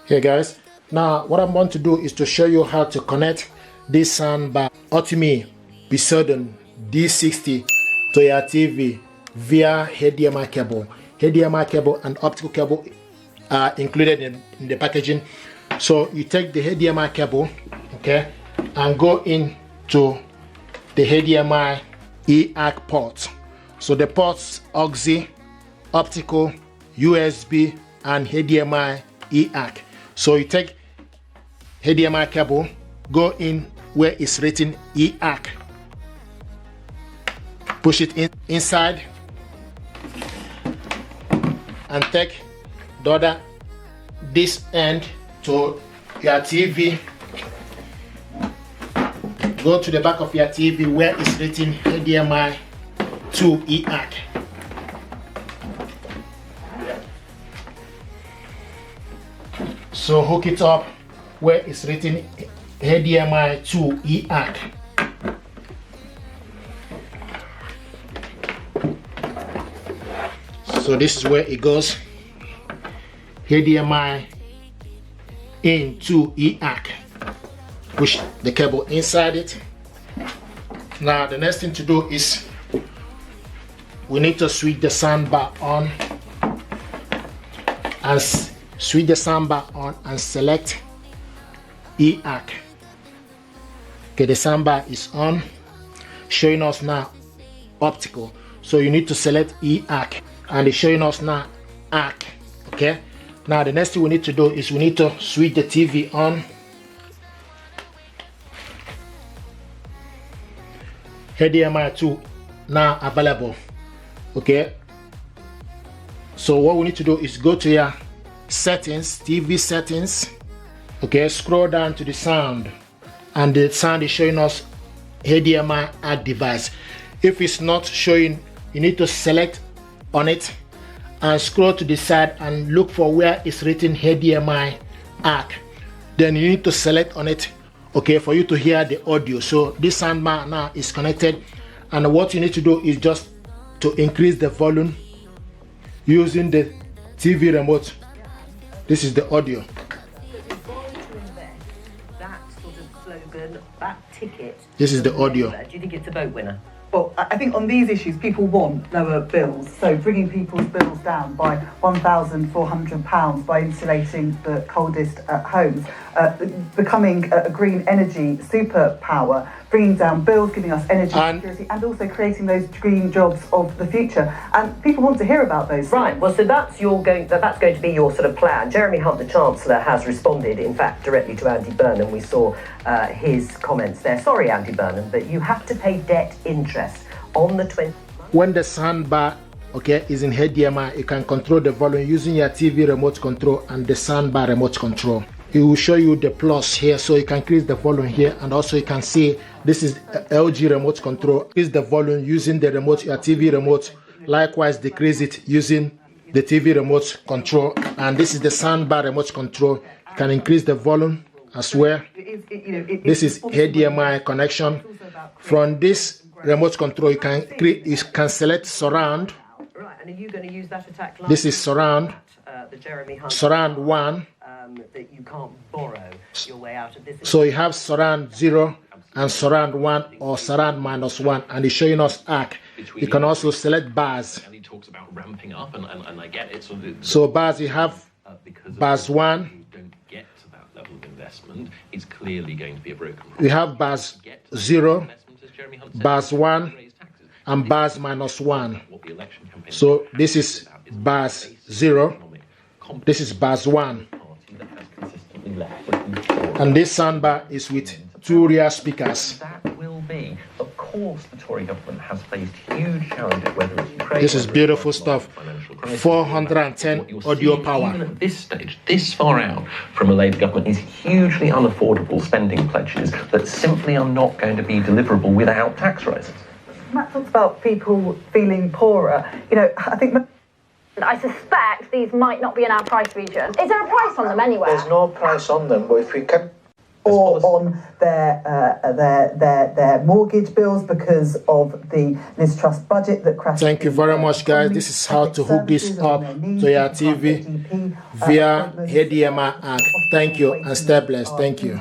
Hey guys, now what I'm going to do is to show you how to connect this soundbar Poseidon D60 to your TV via HDMI cable. HDMI cable and optical cable are included in the packaging. So you take the HDMI cable, okay, and go into the HDMI EAC port. So the ports auxi, optical, USB, and HDMI EAC. So you take HDMI cable, go in where it's written EAC, push it inside, and take the other this end to your TV. Go to the back of your TV where it's written HDMI to EAC. So hook it up where it's written HDMI to EAC. So this is where it goes. HDMI into EAC. Push the cable inside it. Now the next thing to do is we need to switch the soundbar on and switch the soundbar on and select EAC. Okay, the soundbar is on, showing us now optical. So you need to select EAC, and it's showing us now AC. Okay. Now the next thing we need to do is we need to switch the TV on. HDMI 2 now available. Okay. So what we need to do is go to your settings, TV settings. Okay, scroll down to the sound, and the sound is showing us HDMI AC device. If it's not showing, you need to select on it and scroll to the side and look for where it's written HDMI AC. Then you need to select on it, okay, for you to hear the audio. So this soundbar now is connected, and what you need to do is just to increase the volume using the TV remote. This is the audio. That sort of slogan, that ticket. This is the audio. Do you think it's a vote winner? Well, I think on these issues, people want lower bills. So bringing people's bills down by £1,400 by insulating the coldest homes, becoming a green energy superpower, bringing down bills, giving us energy security, and also creating those green jobs of the future. And people want to hear about those. Right. Well, so that's going to be your sort of plan. Jeremy Hunt, the Chancellor, has responded, in fact, directly to Andy Burnham. We saw his comments there. Sorry, Andy Burnham, but you have to pay debt interest on the 20th. When the soundbar, okay, is in HDMI, you can control the volume using your TV remote control and the soundbar remote control. It will show you the plus here, so you can increase the volume here, and also you can see this is LG remote control. Increase the volume using the remote, your TV remote. Likewise, decrease it using the TV remote control. And this is the soundbar remote control. You can increase the volume as well. This is HDMI connection. From this remote control, you can select surround. Right, and are you going to use that attack line? This is surround. The Jeremy Hunt surround 1. That you can't borrow your way out of this. So you have surround 0 and surround 1 or surround -1, and it's showing us AC. You can also select bars. And he talks about ramping up, and I get it. So bars, you have bars 1. You don't get to that level of investment. It's clearly going to be a broken. We have bars 0, bars 1, and bars -1. So this is bars 0. This is bars 1. And this soundbar is with 2 rear speakers. That will be, of course, the Tory government has faced huge challenges, whether it's Ukraine. This is beautiful stuff. 410 audio power. Even at this stage, this far out from a Labour government, is hugely unaffordable spending pledges that simply are not going to be deliverable without tax rises. Matt talks about people feeling poorer. You know, I think I suspect these might not be in our price region. Is there a price on them anywhere? There's no price on them, but if we can or on their mortgage bills because of the Liz Trust budget that crashed. Thank you very much, guys. This is how to hook this up to your TV via HDMI. Thank you and stay blessed. Thank you.